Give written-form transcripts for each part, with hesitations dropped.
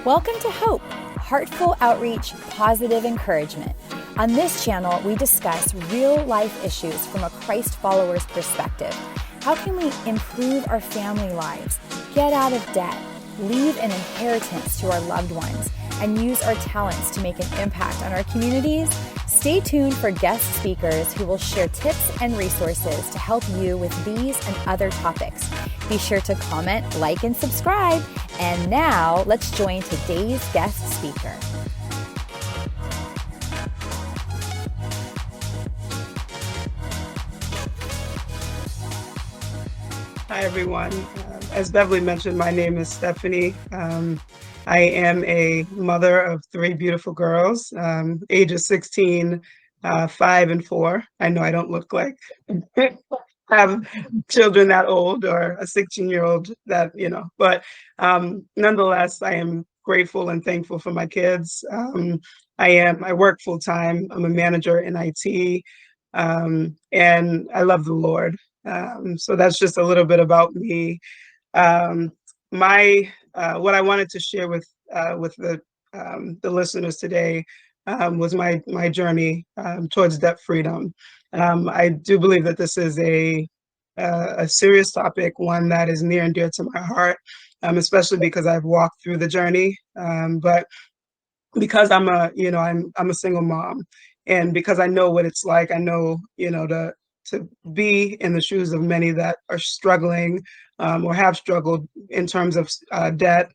Welcome to Hope, heartful outreach, positive encouragement. On this channel, we discuss real life issues from a Christ follower's perspective. How can we improve our family lives, get out of debt, leave an inheritance to our loved ones, and use our talents to make an impact on our communities? Stay tuned for guest speakers who will share tips and resources to help you with these and other topics. Be sure to comment, like, and subscribe. And now let's join today's guest speaker. Hi, everyone. As Beverly mentioned, my name is Stephanie. I am a mother of three beautiful girls, ages 16, 5, and 4. I know I don't look like I have children that old or a 16-year-old that, but nonetheless, I am grateful and thankful for my kids. I work full time. I'm a manager in IT, and I love the Lord. So that's just a little bit about me. What I wanted to share with the listeners today was my journey towards debt freedom. I do believe that this is a serious topic, one that is near and dear to my heart, especially because I've walked through the journey. But because I'm a single mom, and because I know what it's like, I know to be in the shoes of many that are struggling or have struggled in terms of debt,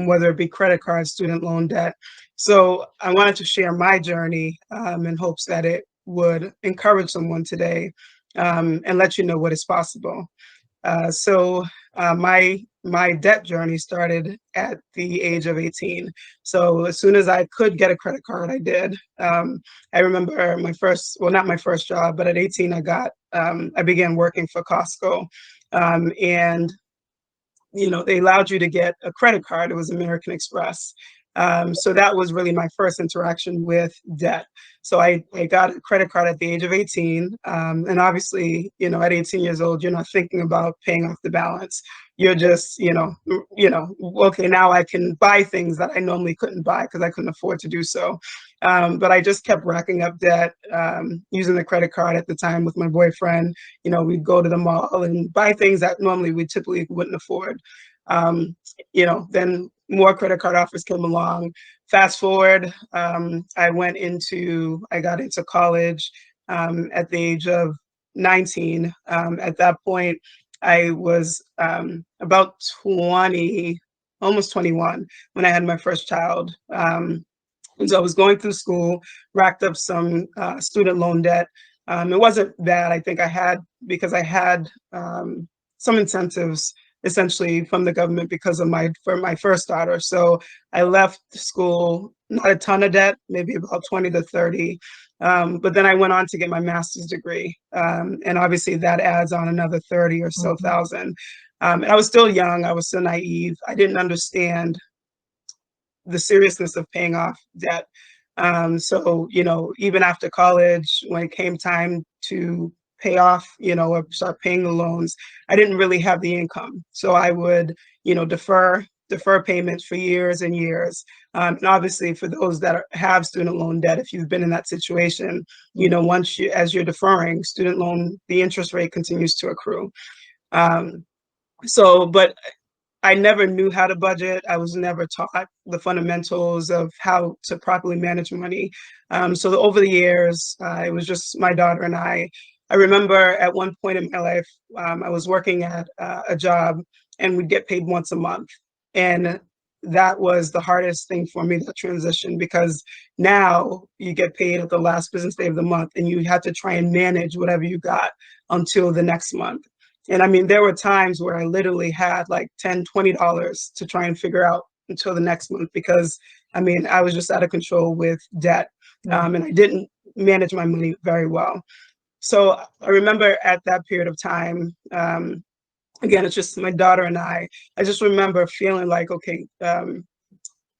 whether it be credit cards, student loan debt. So I wanted to share my journey in hopes that it would encourage someone today and let you know what is possible. So my debt journey started at the age of 18. So as soon as I could get a credit card, I did. I remember not my first job, but at 18, I began working for Costco. And they allowed you to get a credit card. It was American Express. So that was really my first interaction with debt. So I got a credit card at the age of 18. And obviously, at 18 years old, you're not thinking about paying off the balance. You're just, okay, now I can buy things that I normally couldn't buy because I couldn't afford to do so. But I just kept racking up debt using the credit card at the time with my boyfriend. We'd go to the mall and buy things that normally we typically wouldn't afford. Then more credit card offers came along. Fast forward, I got into college at the age of 19. At that point, I was about 20, almost 21 when I had my first child. And so I was going through school, racked up some student loan debt. It wasn't bad. I think because I had some incentives essentially from the government for my first daughter. So I left school, not a ton of debt, maybe about 20 to 30. But then I went on to get my master's degree. And obviously that adds on another 30 or so thousand. And I was still young. I was still naive. I didn't understand the seriousness of paying off debt. So, even after college, when it came time to pay off, or start paying the loans, I didn't really have the income. So I would, defer payments for years and years. And obviously for those that have student loan debt, if you've been in that situation, as you're deferring student loan, the interest rate continues to accrue. But I never knew how to budget. I was never taught the fundamentals of how to properly manage money. So over the years, it was just my daughter and I. I remember at one point in my life, I was working at a job and we'd get paid once a month. And that was the hardest thing for me, that transition, because now you get paid at the last business day of the month and you have to try and manage whatever you got until the next month. And I mean, there were times where I literally had like $10, $20 to try and figure out until the next month, because I was just out of control with debt, and I didn't manage my money very well. So I remember at that period of time, again, it's just my daughter and I just remember feeling like, okay, that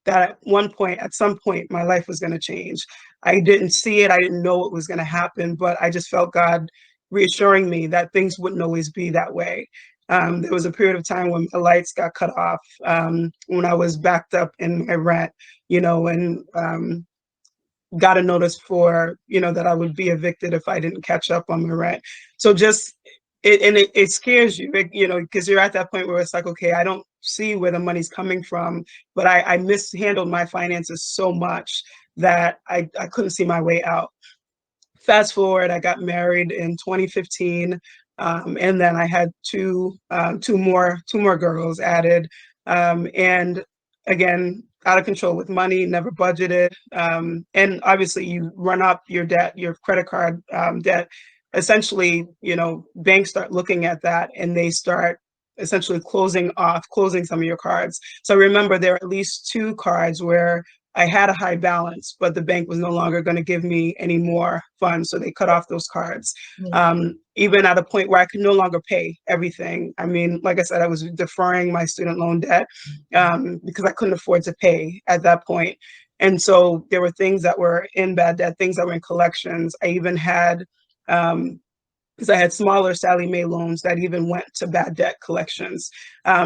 at some point, my life was going to change. I didn't see it. I didn't know what was going to happen, but I just felt God reassuring me that things wouldn't always be that way. There was a period of time when my lights got cut off, when I was backed up in my rent, and got a notice for, that I would be evicted if I didn't catch up on my rent. So just it scares you, because you're at that point where it's like, okay, I don't see where the money's coming from, but I mishandled my finances so much that I couldn't see my way out. Fast forward, I got married in 2015, and then I had two more girls added, and again, out of control with money, never budgeted, and obviously you run up your debt, your credit card debt. Essentially, banks start looking at that and they start essentially closing some of your cards. So remember, there are at least two cards where I had a high balance, but the bank was no longer going to give me any more funds. So they cut off those cards. Even at a point where I could no longer pay everything. I mean, like I said, I was deferring my student loan debt because I couldn't afford to pay at that point. And so there were things that were in bad debt, things that were in collections. I even had, because I had smaller Sallie Mae loans that even went to bad debt collections.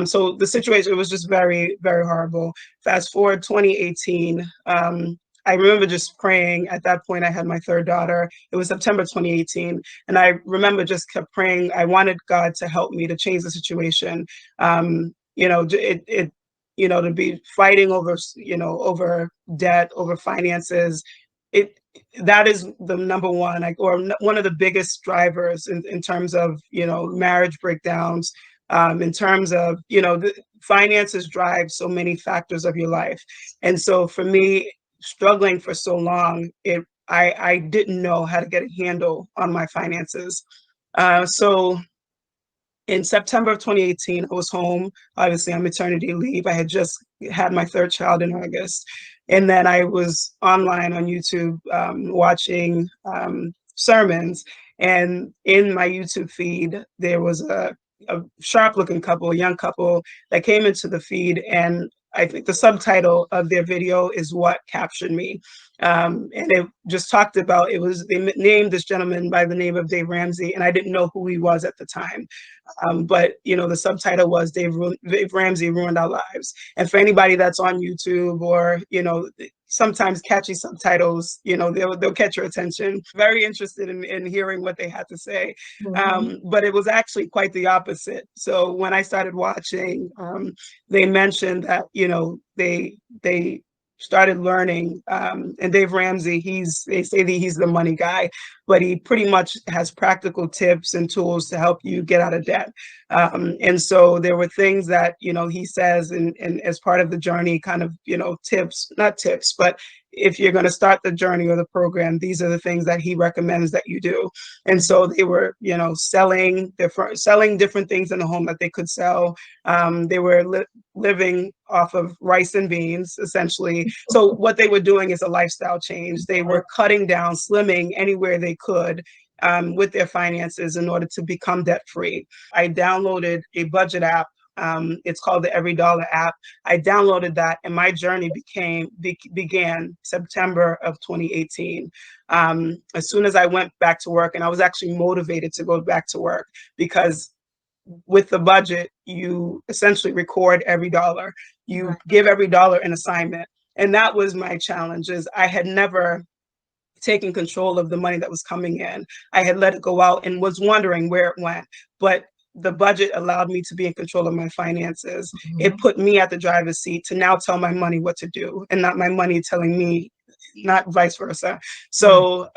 So the situation was just very, very horrible. Fast forward 2018, I remember just praying. At that point, I had my third daughter. It was September 2018. And I remember just kept praying. I wanted God to help me to change the situation. To be fighting over debt, over finances. That is the number one, or one of the biggest drivers in terms of, marriage breakdowns, in terms of, the finances drive so many factors of your life. And so for me, struggling for so long, I didn't know how to get a handle on my finances. So in September of 2018, I was home, obviously on maternity leave. I had just had my third child in August. And then I was online on YouTube watching sermons. And in my YouTube feed, there was a sharp-looking couple, a young couple that came into the feed. And I think the subtitle of their video is what captured me. And it just talked about, they named this gentleman by the name of Dave Ramsey, and I didn't know who he was at the time. But, the subtitle was Dave Ramsey Ruined Our Lives. And for anybody that's on YouTube or, sometimes catchy subtitles, they'll catch your attention. Very interested in hearing what they had to say. But it was actually quite the opposite. So when I started watching, they mentioned that, they started learning, and Dave Ramsey, they say that he's the money guy, but he pretty much has practical tips and tools to help you get out of debt. And so there were things that, he says, and as part of the journey, kind of, not tips, but if you're going to start the journey or the program, these are the things that he recommends that you do. And so they were, selling different things in the home that they could sell. They were living off of rice and beans, essentially. So what they were doing is a lifestyle change. They were cutting down, slimming anywhere they could with their finances in order to become debt free. I downloaded a budget app. It's called the Every Dollar app. I downloaded that, and my journey began September of 2018. As soon as I went back to work, and I was actually motivated to go back to work, because with the budget, you essentially record every dollar. You give every dollar an assignment. And that was my challenge, is I had never taken control of the money that was coming in. I had let it go out and was wondering where it went. But the budget allowed me to be in control of my finances. It put me at the driver's seat to now tell my money what to do, and not my money telling me, not vice versa. So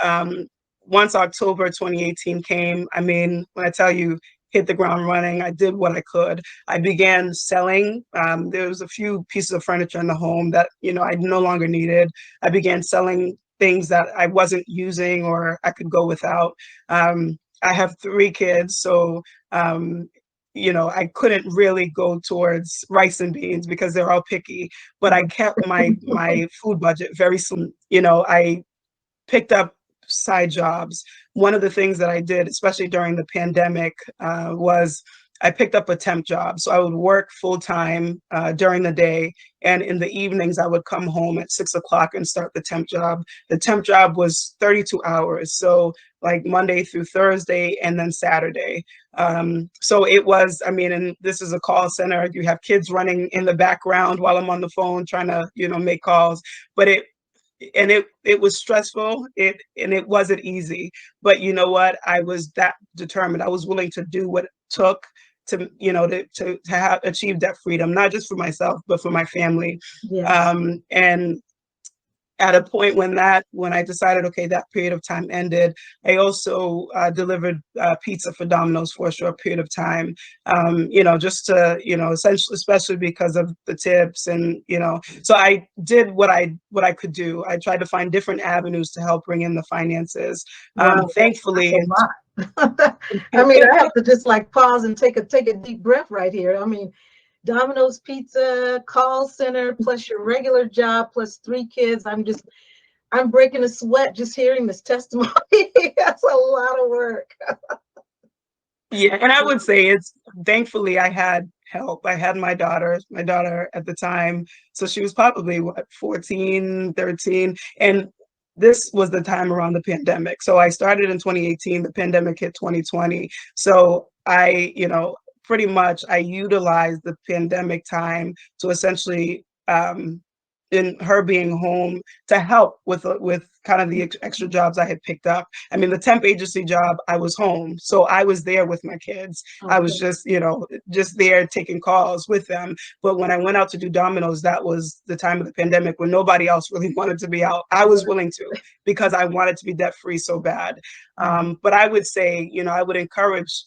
once October 2018 came, I mean, when I tell you, hit the ground running, I did what I could. I began selling. There was a few pieces of furniture in the home that, I no longer needed. I began selling things that I wasn't using or I could go without. I have 3 kids, so I couldn't really go towards rice and beans because they're all picky. But I kept my food budget very slim. I picked up side jobs. One of the things that I did, especially during the pandemic, was I picked up a temp job. So I would work full time during the day, and in the evenings I would come home at 6 o'clock and start the temp job. The temp job was 32 hours. So like Monday through Thursday and then Saturday. So it was, I mean, and this is a call center. You have kids running in the background while I'm on the phone trying to, make calls. But it was stressful. It wasn't easy. But you know what? I was that determined. I was willing to do what it took to, achieve that freedom, not just for myself, but for my family. Yes. And at a point when I decided, okay, that period of time ended, I also delivered pizza for Domino's for a short period of time, just to, essentially, especially because of the tips and, so I did what I could do. I tried to find different avenues to help bring in the finances. Wow, Thankfully. I mean, I have to just like pause and take a deep breath right here. I mean, Domino's Pizza, call center, plus your regular job, plus 3 kids. I'm breaking a sweat just hearing this testimony. That's a lot of work. Yeah, and I would say thankfully I had help. I had my daughter at the time. So she was probably 14, 13. And this was the time around the pandemic. So I started in 2018, the pandemic hit 2020. So I, pretty much I utilized the pandemic time to essentially, in her being home, to help with kind of the extra jobs I had picked up. I mean, the temp agency job, I was home, so I was there with my kids. Okay. I was just, just there taking calls with them. But when I went out to do Domino's, that was the time of the pandemic when nobody else really wanted to be out. I was willing to, because I wanted to be debt free so bad. But I would say, I would encourage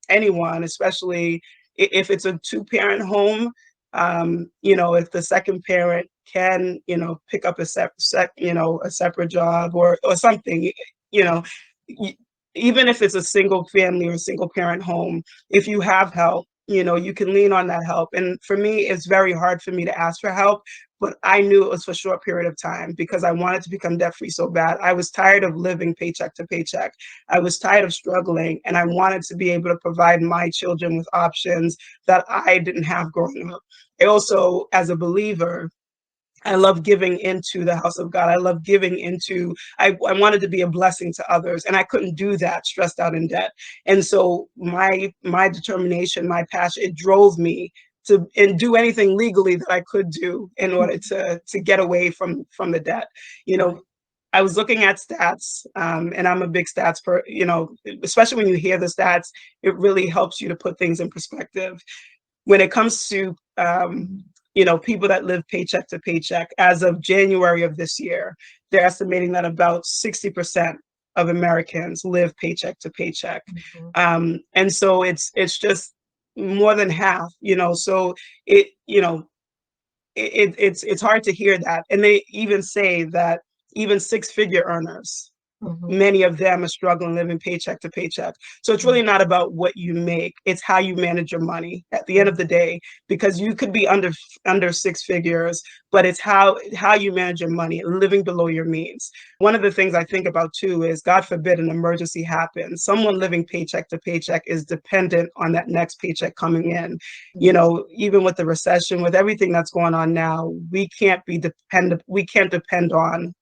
anyone, especially if it's a 2-parent home, if the second parent can, pick up a separate job or something, even if it's a single family or single parent home, if you have help, you can lean on that help. And for me, it's very hard for me to ask for help, but I knew it was for a short period of time because I wanted to become debt free so bad. I was tired of living paycheck to paycheck. I was tired of struggling, and I wanted to be able to provide my children with options that I didn't have growing up. I also, as a believer, I love giving into the house of God. I love giving into, I wanted to be a blessing to others, and I couldn't do that stressed out in debt. And so my determination, my passion, it drove me to do anything legally that I could do in order to get away from the debt. I was looking at stats, and I'm a big stats especially when you hear the stats, it really helps you to put things in perspective. When it comes to people that live paycheck to paycheck, as of January of this year, they're estimating that about 60% of Americans live paycheck to paycheck. And so it's just more than half, so it's hard to hear that. And they even say that even 6-figure earners, many of them are struggling living paycheck to paycheck. So it's really not about what you make, it's how you manage your money at the end of the day, because you could be under 6 figures, but it's how you manage your money, living below your means. One of the things I think about too is, God forbid an emergency happens, someone living paycheck to paycheck is dependent on that next paycheck coming in. Even with the recession, with everything that's going on now, we can't depend on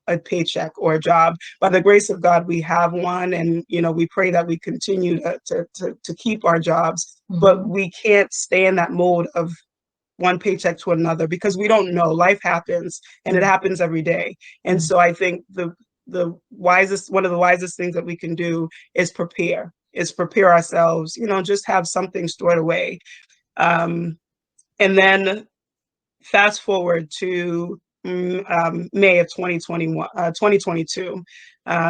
a paycheck or a job. By the grace of God, we have one, and we pray that we continue to keep our jobs, but we can't stay in that mode of one paycheck to another, because we don't know. Life happens, and it happens every day. And so I think one of the wisest things that we can do is prepare ourselves, just have something stored away. And then fast forward to May of 2022.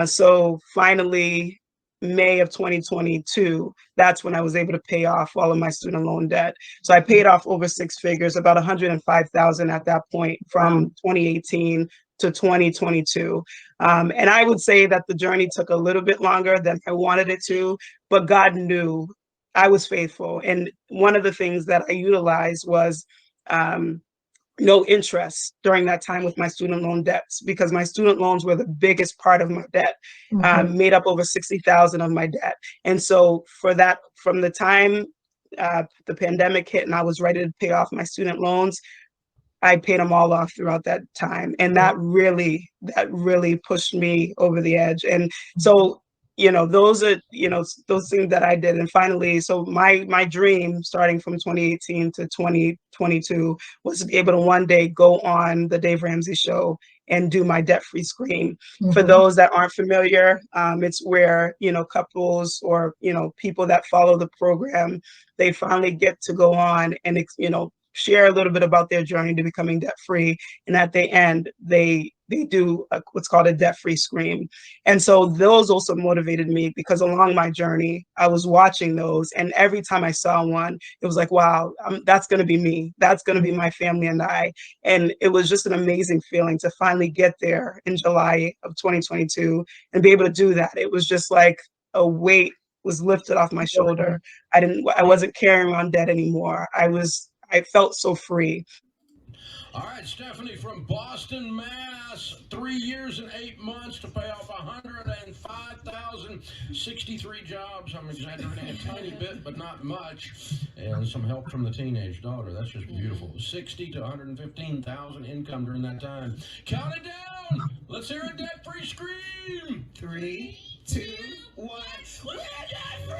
So finally, May of 2022, that's when I was able to pay off all of my student loan debt. So I paid off over 6 figures, about $105,000 at that point, from 2018 to 2022. And I would say that the journey took a little bit longer than I wanted it to, but God knew I was faithful. And one of the things that I utilized was no interest during that time with my student loan debts, because my student loans were the biggest part of my debt, made up over $60,000 of my debt. And so from the time the pandemic hit and I was ready to pay off my student loans, I paid them all off throughout that time. And that really pushed me over the edge. And so those are, those things that I did. And finally, so my dream starting from 2018 to 2022 was to be able to one day go on the Dave Ramsey Show and do my debt-free scream. For those that aren't familiar, it's where, couples or, people that follow the program, they finally get to go on and, share a little bit about their journey to becoming debt-free. And at the end, they do what's called a debt-free scream. And so those also motivated me, because along my journey, I was watching those. And every time I saw one, it was like, wow, that's going to be me. That's going to be my family and I. And it was just an amazing feeling to finally get there in July of 2022 and be able to do that. It was just like a weight was lifted off my shoulder. I wasn't carrying around debt anymore. I felt so free. All right, Stephanie from Boston, Mass. 3 years and 8 months to pay off 105,063 jobs. I'm exaggerating a tiny bit, but not much. And some help from the teenage daughter. That's just beautiful. 60 to 115,000 income during that time. Count it down. Let's hear a debt-free scream. 3, 2, 1. We're debt-free.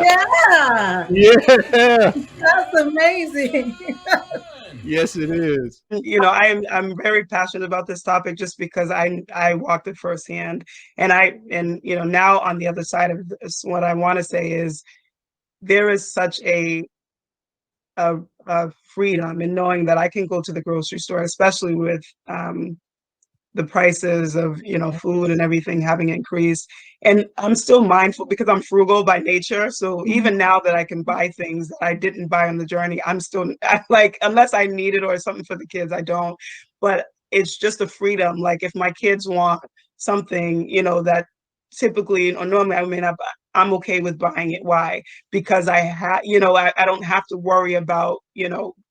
Yeah, Yeah. that's amazing. Yes, it is. I'm very passionate about this topic just because I walked it firsthand. And now on the other side of this, what I want to say is there is such a freedom in knowing that I can go to the grocery store, especially with the prices of food and everything having increased. And I'm still mindful because I'm frugal by nature. So even now that I can buy things that I didn't buy on the journey, I'm still like, unless I need it or something for the kids, I don't. But it's just a freedom. Like if my kids want something, that typically or normally I may not buy, I'm okay with buying it. Why? Because I don't have to worry about,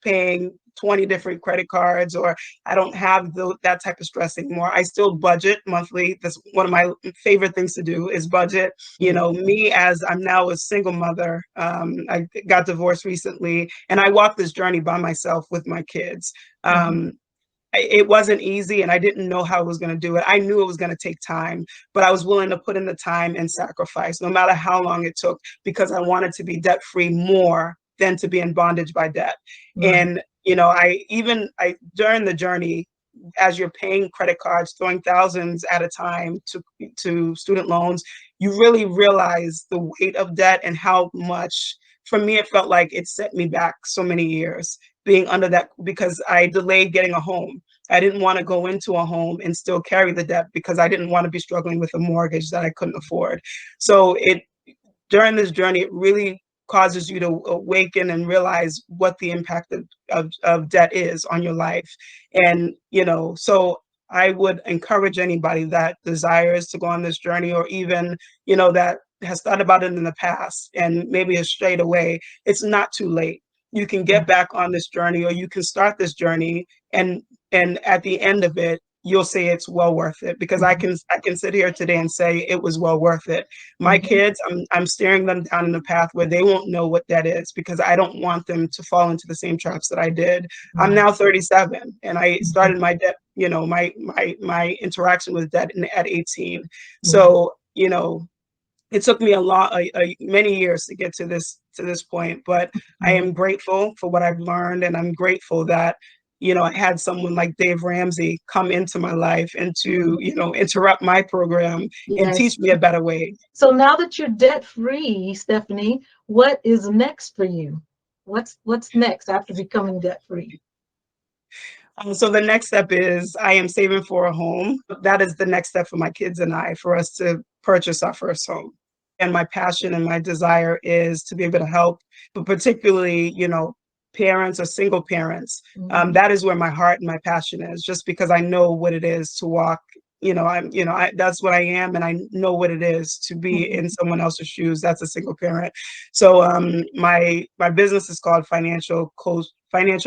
paying 20 different credit cards, or I don't have that type of stress anymore. I still budget monthly. That's one of my favorite things to do, is budget. Me, as I'm now a single mother, I got divorced recently, and I walked this journey by myself with my kids. It wasn't easy, and I didn't know how I was going to do it. I knew it was going to take time, but I was willing to put in the time and sacrifice, no matter how long it took, because I wanted to be debt-free more than to be in bondage by debt. And I during the journey, as you're paying credit cards, throwing thousands at a time to student loans, you really realize the weight of debt and how much, for me, it felt like it set me back so many years being under that, because I delayed getting a home. I didn't want to go into a home and still carry the debt because I didn't want to be struggling with a mortgage that I couldn't afford. So during this journey, it really causes you to awaken and realize what the impact of debt is on your life. And, so I would encourage anybody that desires to go on this journey, or even, that has thought about it in the past and maybe has strayed away. It's not too late. You can get back on this journey, or you can start this journey, and at the end of it, you'll say it's well worth it, because I can sit here today and say it was well worth it. My kids, I'm steering them down in a path where they won't know what that is, because I don't want them to fall into the same traps that I did. I'm now 37, and I started my debt, my interaction with debt at 18. So, it took me many years to get to this point, but I am grateful for what I've learned, and I'm grateful that I had someone like Dave Ramsey come into my life and to interrupt my program and teach me a better way. So now that you're debt free, Stephanie, what is next for you? What's next after becoming debt free? So the next step is I am saving for a home. That is the next step for my kids and I, for us to purchase our first home. And my passion and my desire is to be able to help, but particularly, parents or single parents. That is where my heart and my passion is, just because I know what it is to walk. That's what I am, and I know what it is to be in someone else's shoes. That's a single parent. So my business is called Financial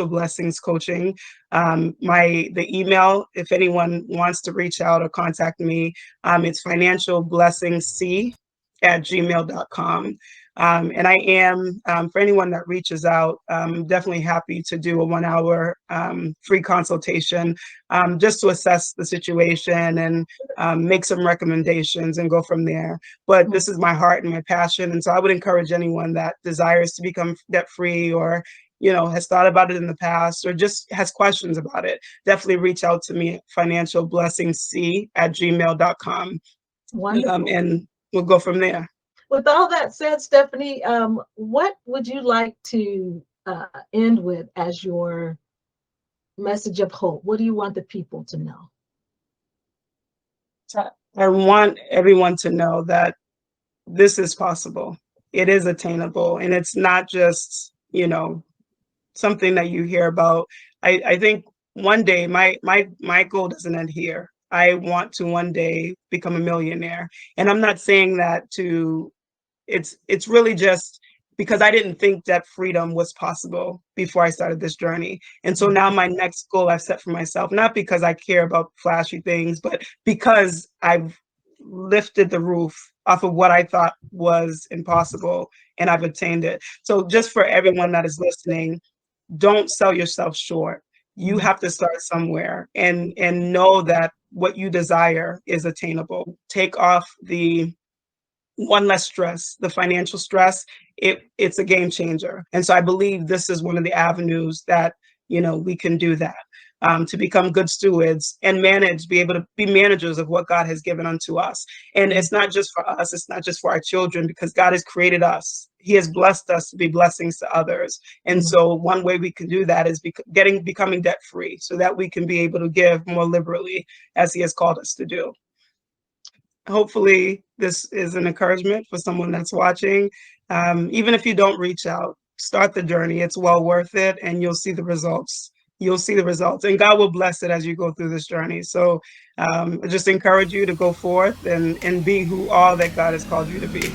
Blessings Coaching. The email, if anyone wants to reach out or contact me, it's financialblessingsc@gmail.com. And I am, for anyone that reaches out, definitely happy to do a 1-hour free consultation just to assess the situation and make some recommendations and go from there. But this is my heart and my passion. And so I would encourage anyone that desires to become debt-free, or has thought about it in the past, or just has questions about it, definitely reach out to me at financialblessingc@gmail.com. Wonderful. And we'll go from there. With all that said, Stephanie, what would you like to end with as your message of hope? What do you want the people to know? I want everyone to know that this is possible. It is attainable, and it's not just, something that you hear about. I think one day my goal doesn't end here. I want to one day become a millionaire. And I'm not saying that it's really just because I didn't think that freedom was possible before I started this journey. And so now my next goal I've set for myself, not because I care about flashy things, but because I've lifted the roof off of what I thought was impossible, and I've attained it. So just for everyone that is listening, don't sell yourself short. You have to start somewhere, and know that what you desire is attainable. Take off the one less stress, the financial stress. It's a game changer. And so I believe this is one of the avenues that, we can do that, to become good stewards and be able to be managers of what God has given unto us. And it's not just for us. It's not just for our children, because God has created us. He has blessed us to be blessings to others. And so one way we can do that is becoming debt free, so that we can be able to give more liberally as He has called us to do. Hopefully this is an encouragement for someone that's watching. Even if you don't reach out, start the journey. It's well worth it, and you'll see the results. And God will bless it as you go through this journey. So I just encourage you to go forth and be all that God has called you to be.